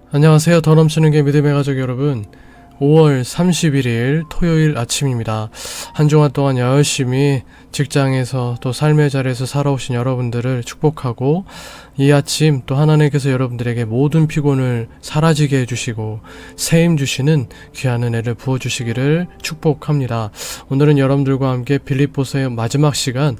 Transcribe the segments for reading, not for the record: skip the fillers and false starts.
안녕하세요. 더 넘치는 게 믿음의 가족 여러분, 5월 31일 토요일 아침입니다. 한 주간 동안 열심히 직장에서 또 삶의 자리에서 살아오신 여러분들을 축복하고, 이 아침 또 하나님께서 여러분들에게 모든 피곤을 사라지게 해주시고 새 힘 주시는 귀한 은혜를 부어주시기를 축복합니다. 오늘은 여러분들과 함께 빌립보서의 마지막 시간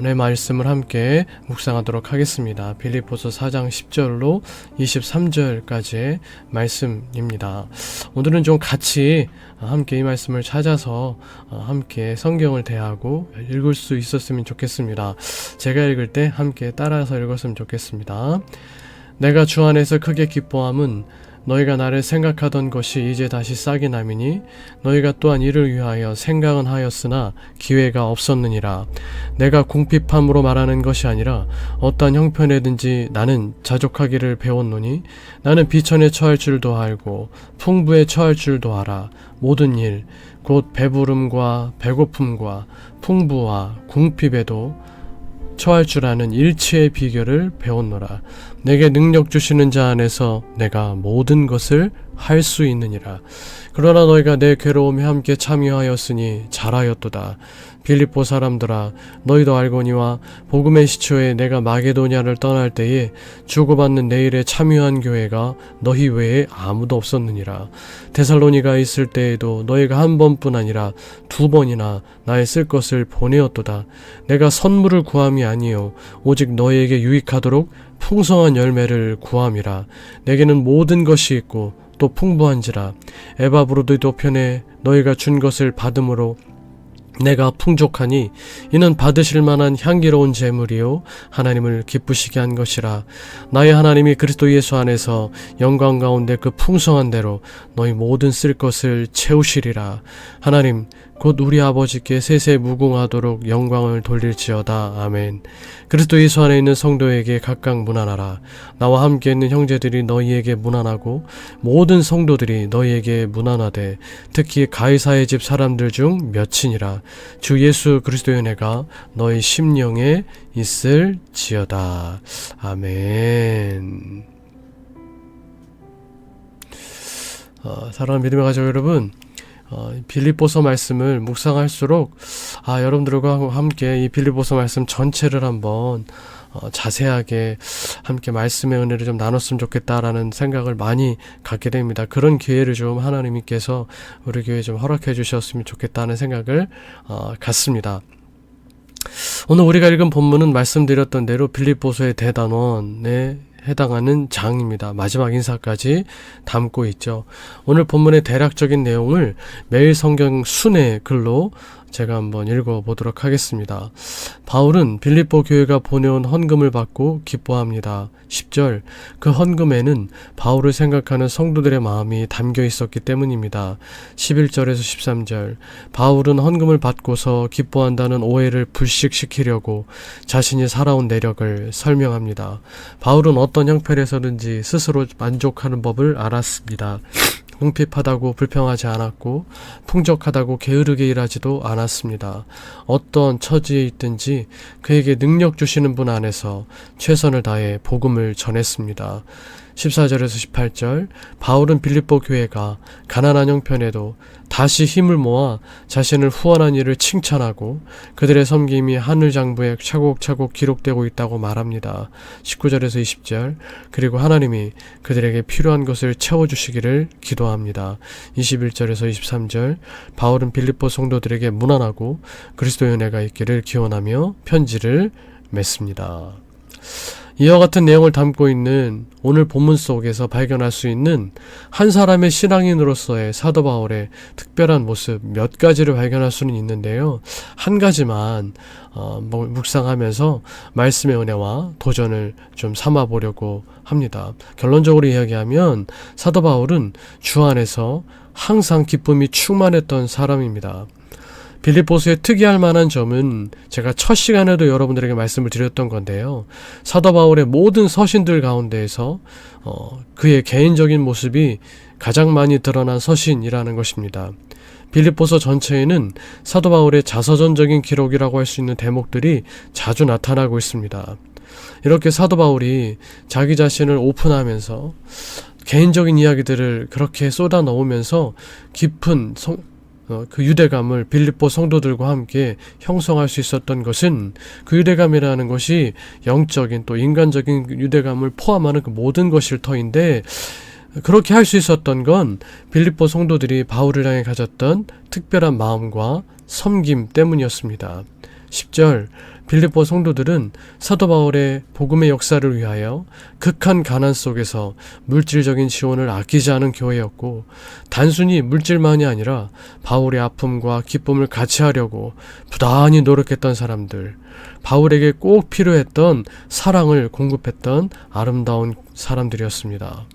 내 말씀을 함께 묵상하도록 하겠습니다. 빌립보서 4장 10절로 23절까지의 말씀입니다. 오늘은 좀 같이 함께 이 말씀을 찾아서 함께 성경을 대하고 읽을 수 있었으면 좋겠습니다. 제가 읽을 때 함께 따라서 읽었으면 좋겠습니다. 내가 주 안에서 크게 기뻐함은 너희가 나를 생각하던 것이 이제 다시 싹이 남이니 너희가 또한 이를 위하여 생각은 하였으나 기회가 없었느니라. 내가 궁핍함으로 말하는 것이 아니라 어떠한 형편에든지 나는 자족하기를 배웠노니 나는 비천에 처할 줄도 알고 풍부에 처할 줄도 알아. 모든 일 곧 배부름과 배고픔과 풍부와 궁핍에도 처할 줄 아는 일치의 비결을 배웠노라. 내게 능력 주시는 자 안에서 내가 모든 것을 할 수 있느니라. 그러나 너희가 내 괴로움에 함께 참여하였으니 잘하였도다. 빌립보 사람들아, 너희도 알거니와 복음의 시초에 내가 마게도냐를 떠날 때에 주고받는 내 일에 참여한 교회가 너희 외에 아무도 없었느니라. 데살로니가에 있을 때에도 너희가 한 번뿐 아니라 두 번이나 나의 쓸 것을 보내었도다. 내가 선물을 구함이 아니요 오직 너희에게 유익하도록 풍성한 열매를 구함이라. 내게는 모든 것이 있고 또 풍부한지라. 에바브로디도 편에 너희가 준 것을 받음으로 내가 풍족하니 이는 받으실 만한 향기로운 제물이요 하나님을 기쁘시게 한 것이라. 나의 하나님이 그리스도 예수 안에서 영광 가운데 그 풍성한 대로 너희 모든 쓸 것을 채우시리라. 하나님 곧 우리 아버지께 세세 무궁하도록 영광을 돌릴지어다. 아멘. 그리스도 예수 안에 있는 성도에게 각각 문안하라. 나와 함께 있는 형제들이 너희에게 문안하고 모든 성도들이 너희에게 문안하되 특히 가이사의 집 사람들 중 몇이니라. 주 예수 그리스도의 은혜가 너희 심령에 있을지어다. 아멘. 사랑하는 믿음의 가족 여러분, 빌립보서 말씀을 묵상할수록 여러분들과 함께 이 빌립보서 말씀 전체를 한번 자세하게 함께 말씀의 은혜를 좀 나눴으면 좋겠다라는 생각을 많이 갖게 됩니다. 그런 기회를 좀 하나님께서 우리 교회에 좀 허락해 주셨으면 좋겠다는 생각을 갖습니다. 오늘 우리가 읽은 본문은 말씀드렸던 대로 빌립보서의 대단원에 해당하는 장입니다. 마지막 인사까지 담고 있죠. 오늘 본문의 대략적인 내용을 매일 성경 순회 글로 제가 한번 읽어보도록 하겠습니다. 바울은 빌립보 교회가 보내온 헌금을 받고 기뻐합니다. 10절, 그 헌금에는 바울을 생각하는 성도들의 마음이 담겨 있었기 때문입니다. 11절에서 13절, 바울은 헌금을 받고서 기뻐한다는 오해를 불식시키려고 자신이 살아온 내력을 설명합니다. 바울은 어떤 형편에서든지 스스로 만족하는 법을 알았습니다. 궁핍하다고 불평하지 않았고 풍족하다고 게으르게 일하지도 않았습니다. 어떤 처지에 있든지 그에게 능력 주시는 분 안에서 최선을 다해 복음을 전했습니다. 14절에서 18절, 바울은 빌립보 교회가 가난한 형편에도 다시 힘을 모아 자신을 후원한 일을 칭찬하고 그들의 섬김이 하늘장부에 차곡차곡 기록되고 있다고 말합니다. 19절에서 20절, 그리고 하나님이 그들에게 필요한 것을 채워주시기를 기도합니다. 21절에서 23절, 바울은 빌립보 성도들에게 문안하고 그리스도의 은혜가 있기를 기원하며 편지를 맺습니다. 이와 같은 내용을 담고 있는 오늘 본문 속에서 발견할 수 있는 한 사람의 신앙인으로서의 사도 바울의 특별한 모습 몇 가지를 발견할 수는 있는데요. 한 가지만 묵상하면서 말씀의 은혜와 도전을 좀 삼아보려고 합니다. 결론적으로 이야기하면 사도 바울은 주 안에서 항상 기쁨이 충만했던 사람입니다. 빌립보서의 특이할 만한 점은 제가 첫 시간에도 여러분들에게 말씀을 드렸던 건데요. 사도 바울의 모든 서신들 가운데에서 그의 개인적인 모습이 가장 많이 드러난 서신이라는 것입니다. 빌립보서 전체에는 사도 바울의 자서전적인 기록이라고 할 수 있는 대목들이 자주 나타나고 있습니다. 이렇게 사도 바울이 자기 자신을 오픈하면서 개인적인 이야기들을 그렇게 쏟아 넣으면서 깊은 그 유대감을 빌립보 성도들과 함께 형성할 수 있었던 것은, 그 유대감이라는 것이 영적인 또 인간적인 유대감을 포함하는 그 모든 것일 터인데, 그렇게 할 수 있었던 건 빌립보 성도들이 바울을 향해 가졌던 특별한 마음과 섬김 때문이었습니다. 10절, 빌립보 성도들은 사도 바울의 복음의 역사를 위하여 극한 가난 속에서 물질적인 지원을 아끼지 않은 교회였고, 단순히 물질만이 아니라 바울의 아픔과 기쁨을 같이 하려고 부단히 노력했던 사람들, 바울에게 꼭 필요했던 사랑을 공급했던 아름다운 사람들이었습니다.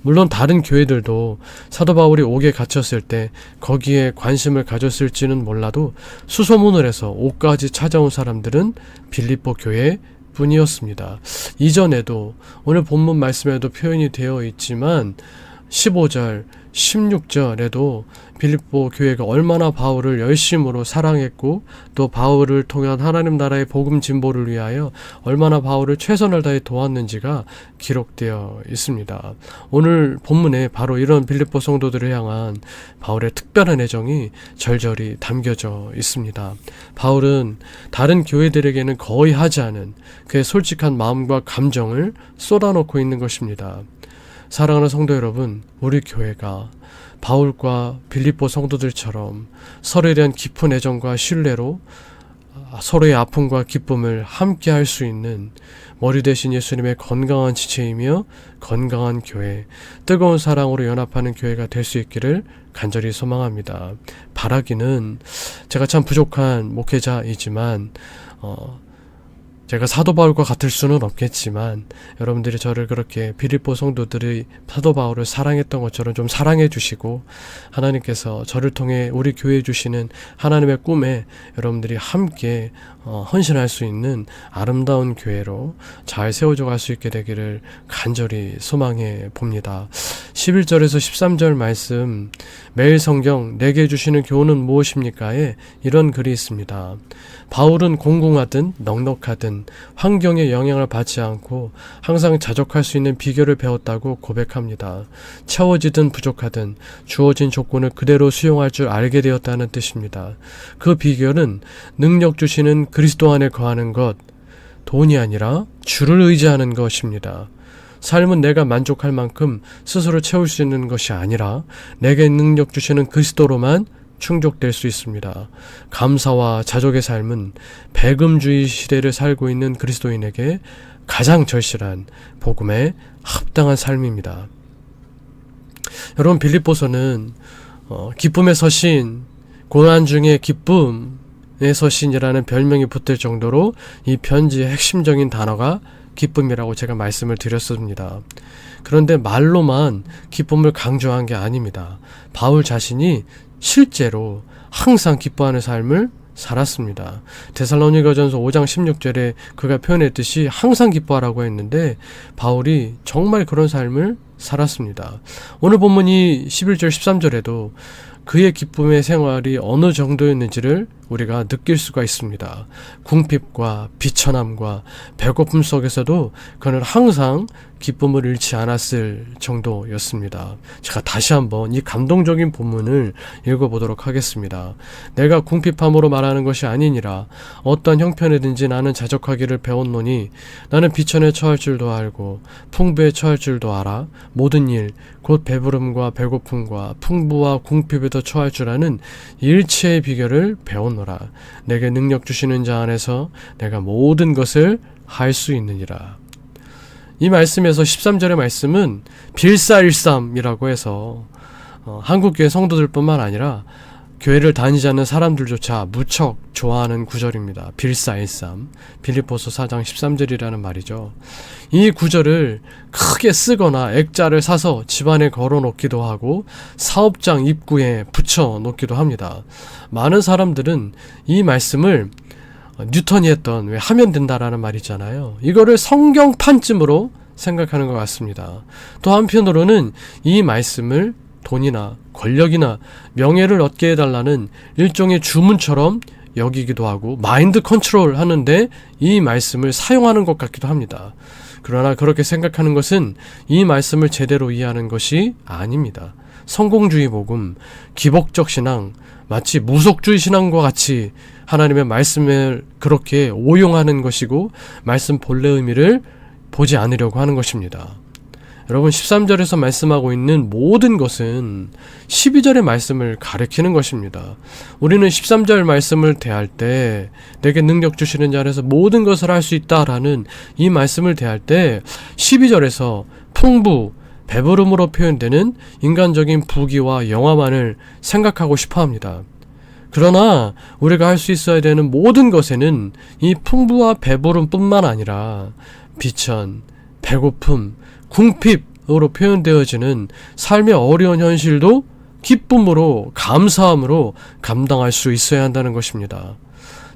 물론 다른 교회들도 사도 바울이 옥에 갇혔을 때 거기에 관심을 가졌을지는 몰라도 수소문을 해서 옥까지 찾아온 사람들은 빌립보 교회 뿐이었습니다. 이전에도 오늘 본문 말씀에도 표현이 되어 있지만 15절, 16절에도 빌립보 교회가 얼마나 바울을 열심으로 사랑했고, 또 바울을 통한 하나님 나라의 복음 진보를 위하여 얼마나 바울을 최선을 다해 도왔는지가 기록되어 있습니다. 오늘 본문에 바로 이런 빌립보 성도들을 향한 바울의 특별한 애정이 절절히 담겨져 있습니다. 바울은 다른 교회들에게는 거의 하지 않은 그의 솔직한 마음과 감정을 쏟아놓고 있는 것입니다. 사랑하는 성도 여러분, 우리 교회가 바울과 빌립보 성도들처럼 서로에 대한 깊은 애정과 신뢰로 서로의 아픔과 기쁨을 함께 할 수 있는 머리 대신 예수님의 건강한 지체이며 건강한 교회, 뜨거운 사랑으로 연합하는 교회가 될 수 있기를 간절히 소망합니다. 바라기는, 제가 참 부족한 목회자이지만 제가 사도 바울과 같을 수는 없겠지만 여러분들이 저를 그렇게 빌립보 성도들이 사도 바울을 사랑했던 것처럼 좀 사랑해 주시고, 하나님께서 저를 통해 우리 교회에 주시는 하나님의 꿈에 여러분들이 함께 헌신할 수 있는 아름다운 교회로 잘 세워져 갈 수 있게 되기를 간절히 소망해 봅니다. 11절에서 13절 말씀, 매일 성경 내게 주시는 교훈은 무엇입니까에 이런 글이 있습니다. 바울은 공공하든 넉넉하든 환경의 영향을 받지 않고 항상 자족할 수 있는 비결을 배웠다고 고백합니다. 채워지든 부족하든 주어진 조건을 그대로 수용할 줄 알게 되었다는 뜻입니다. 그 비결은 능력 주시는 그리스도 안에 거하는 것, 돈이 아니라 주를 의지하는 것입니다. 삶은 내가 만족할 만큼 스스로 채울 수 있는 것이 아니라 내게 능력 주시는 그리스도로만 충족될 수 있습니다. 감사와 자족의 삶은 배금주의 시대를 살고 있는 그리스도인에게 가장 절실한 복음에 합당한 삶입니다. 여러분, 빌립보서는 기쁨의 서신, 고난 중에 기쁨의 서신이라는 별명이 붙을 정도로 이 편지의 핵심적인 단어가 기쁨이라고 제가 말씀을 드렸습니다. 그런데 말로만 기쁨을 강조한 게 아닙니다. 바울 자신이 실제로 항상 기뻐하는 삶을 살았습니다. 데살로니가전서 5장 16절에 그가 표현했듯이 항상 기뻐하라고 했는데 바울이 정말 그런 삶을 살았습니다. 오늘 본문이 11절 13절에도 그의 기쁨의 생활이 어느 정도였는지를 우리가 느낄 수가 있습니다. 궁핍과 비천함과 배고픔 속에서도 그는 항상 기쁨을 잃지 않았을 정도였습니다. 제가 다시 한번 이 감동적인 본문을 읽어보도록 하겠습니다. 내가 궁핍함으로 말하는 것이 아니니라. 어떤 형편이든지 나는 자족하기를 배웠노니 나는 비천에 처할 줄도 알고 풍부에 처할 줄도 알아. 모든 일 곧 배부름과 배고픔과 풍부와 궁핍에도 처할 줄 아는 일체의 비결을 배웠노라. 내게 능력 주시는 자 안에서 내가 모든 것을 할 수 있느니라. 이 말씀에서 13절의 말씀은 빌사일삼이라고 해서 한국교회 성도들뿐만 아니라 교회를 다니지 않는 사람들조차 무척 좋아하는 구절입니다. 빌사일삼, 빌립보서 4장 13절이라는 말이죠. 이 구절을 크게 쓰거나 액자를 사서 집안에 걸어놓기도 하고 사업장 입구에 붙여놓기도 합니다. 많은 사람들은 이 말씀을 뉴턴이 했던 왜 하면 된다라는 말 있잖아요. 이거를 성경판쯤으로 생각하는 것 같습니다. 또 한편으로는 이 말씀을 돈이나 권력이나 명예를 얻게 해달라는 일종의 주문처럼 여기기도 하고 마인드 컨트롤 하는데 이 말씀을 사용하는 것 같기도 합니다. 그러나 그렇게 생각하는 것은 이 말씀을 제대로 이해하는 것이 아닙니다. 성공주의 복음, 기복적 신앙, 마치 무속주의 신앙과 같이 하나님의 말씀을 그렇게 오용하는 것이고 말씀 본래 의미를 보지 않으려고 하는 것입니다. 여러분 13절에서 말씀하고 있는 모든 것은 12절의 말씀을 가리키는 것입니다. 우리는 13절 말씀을 대할 때 내게 능력 주시는 자 안에서 모든 것을 할 수 있다라는 이 말씀을 대할 때 12절에서 풍부, 배부름으로 표현되는 인간적인 부귀와 영화만을 생각하고 싶어 합니다. 그러나 우리가 할 수 있어야 되는 모든 것에는 이 풍부와 배부름뿐만 아니라 비천, 배고픔, 궁핍으로 표현되어지는 삶의 어려운 현실도 기쁨으로 감사함으로 감당할 수 있어야 한다는 것입니다.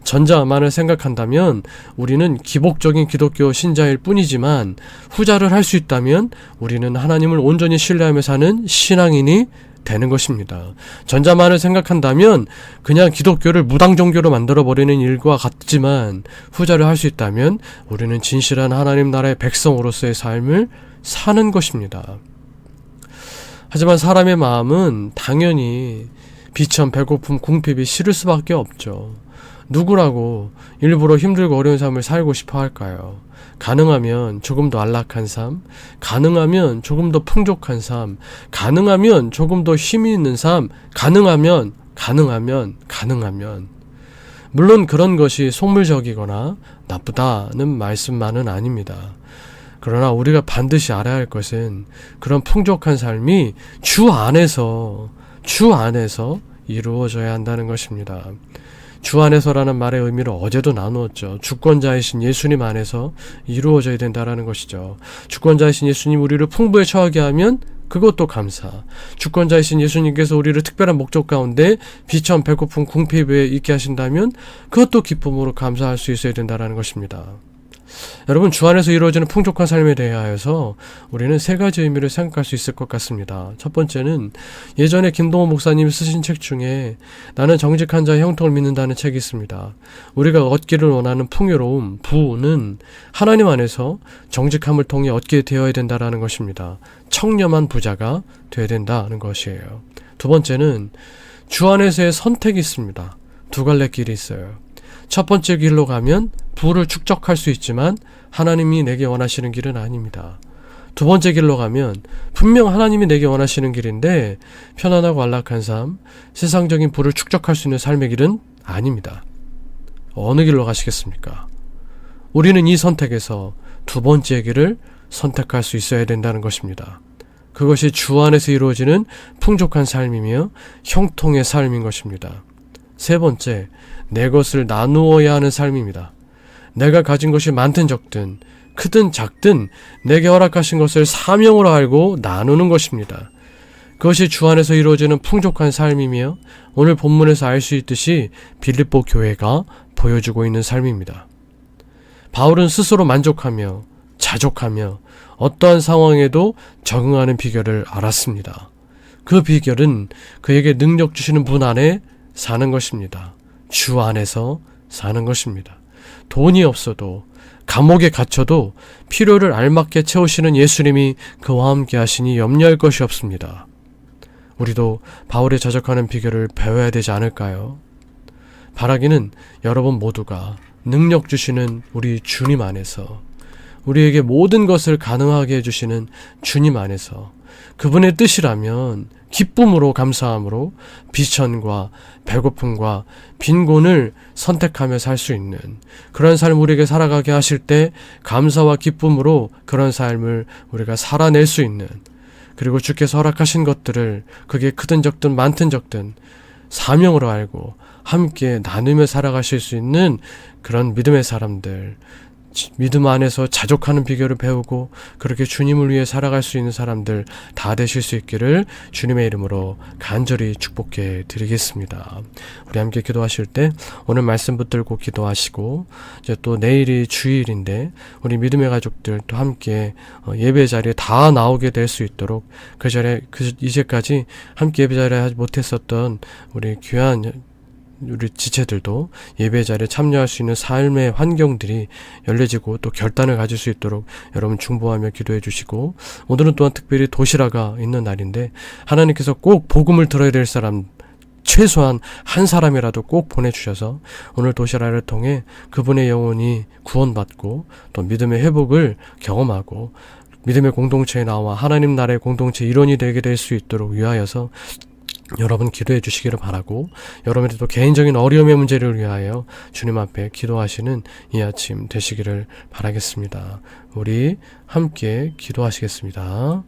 전자만을 생각한다면 우리는 기복적인 기독교 신자일 뿐이지만 후자를 할 수 있다면 우리는 하나님을 온전히 신뢰하며 사는 신앙인이 되는 것입니다. 전자만을 생각한다면 그냥 기독교를 무당 종교로 만들어버리는 일과 같지만 후자를 할 수 있다면 우리는 진실한 하나님 나라의 백성으로서의 삶을 사는 것입니다. 하지만 사람의 마음은 당연히 비천, 배고픔, 궁핍이 싫을 수밖에 없죠. 누구라고 일부러 힘들고 어려운 삶을 살고 싶어 할까요? 가능하면 조금 더 안락한 삶, 가능하면 조금 더 풍족한 삶, 가능하면 조금 더 힘이 있는 삶, 가능하면 물론 그런 것이 속물적이거나 나쁘다는 말씀만은 아닙니다. 그러나 우리가 반드시 알아야 할 것은 그런 풍족한 삶이 주 안에서 이루어져야 한다는 것입니다. 주 안에서라는 말의 의미를 어제도 나누었죠. 주권자이신 예수님 안에서 이루어져야 된다라는 것이죠. 주권자이신 예수님 우리를 풍부에 처하게 하면 그것도 감사. 주권자이신 예수님께서 우리를 특별한 목적 가운데 비천, 배고픔, 궁핍에 있게 하신다면 그것도 기쁨으로 감사할 수 있어야 된다라는 것입니다. 여러분 주 안에서 이루어지는 풍족한 삶에 대하여서 우리는 세 가지 의미를 생각할 수 있을 것 같습니다. 첫 번째는 예전에 김동호 목사님이 쓰신 책 중에 나는 정직한 자의 형통을 믿는다는 책이 있습니다. 우리가 얻기를 원하는 풍요로움, 부는 하나님 안에서 정직함을 통해 얻게 되어야 된다는 것입니다. 청렴한 부자가 되어야 된다는 것이에요. 두 번째는 주 안에서의 선택이 있습니다. 두 갈래 길이 있어요. 첫 번째 길로 가면 부를 축적할 수 있지만 하나님이 내게 원하시는 길은 아닙니다. 두 번째 길로 가면 분명 하나님이 내게 원하시는 길인데 편안하고 안락한 삶, 세상적인 부를 축적할 수 있는 삶의 길은 아닙니다. 어느 길로 가시겠습니까? 우리는 이 선택에서 두 번째 길을 선택할 수 있어야 된다는 것입니다. 그것이 주 안에서 이루어지는 풍족한 삶이며 형통의 삶인 것입니다. 세 번째, 내 것을 나누어야 하는 삶입니다. 내가 가진 것이 많든 적든 크든 작든 내게 허락하신 것을 사명으로 알고 나누는 것입니다. 그것이 주 안에서 이루어지는 풍족한 삶이며 오늘 본문에서 알 수 있듯이 빌립보 교회가 보여주고 있는 삶입니다. 바울은 스스로 만족하며 자족하며 어떠한 상황에도 적응하는 비결을 알았습니다. 그 비결은 그에게 능력 주시는 분 안에 사는 것입니다. 주 안에서 사는 것입니다. 돈이 없어도 감옥에 갇혀도 필요를 알맞게 채우시는 예수님이 그와 함께 하시니 염려할 것이 없습니다. 우리도 바울의 자족하는 비결을 배워야 되지 않을까요? 바라기는 여러분 모두가 능력 주시는 우리 주님 안에서 우리에게 모든 것을 가능하게 해주시는 주님 안에서 그분의 뜻이라면 기쁨으로 감사함으로 비천과 배고픔과 빈곤을 선택하며 살 수 있는 그런 삶을 우리에게 살아가게 하실 때 감사와 기쁨으로 그런 삶을 우리가 살아낼 수 있는 그리고 주께서 허락하신 것들을 그게 크든 적든 많든 적든 사명으로 알고 함께 나누며 살아가실 수 있는 그런 믿음의 사람들 믿음 안에서 자족하는 비결을 배우고 그렇게 주님을 위해 살아갈 수 있는 사람들 다 되실 수 있기를 주님의 이름으로 간절히 축복해 드리겠습니다. 우리 함께 기도하실 때 오늘 말씀 붙들고 기도하시고 이제 또 내일이 주일인데 우리 믿음의 가족들 또 함께 예배 자리에 다 나오게 될 수 있도록 그 자리에 이제까지 함께 예배 자리에 하지 못했었던 우리 귀한 우리 지체들도 예배 자리에 참여할 수 있는 삶의 환경들이 열려지고 또 결단을 가질 수 있도록 여러분 중보하며 기도해 주시고, 오늘은 또한 특별히 도시라가 있는 날인데 하나님께서 꼭 복음을 들어야 될 사람 최소한 한 사람이라도 꼭 보내주셔서 오늘 도시라를 통해 그분의 영혼이 구원받고 또 믿음의 회복을 경험하고 믿음의 공동체에 나와 하나님 나라의 공동체 일원이 되게 될 수 있도록 위하여서 여러분 기도해 주시기를 바라고, 여러분의 또 개인적인 어려움의 문제를 위하여 주님 앞에 기도하시는 이 아침 되시기를 바라겠습니다. 우리 함께 기도하시겠습니다.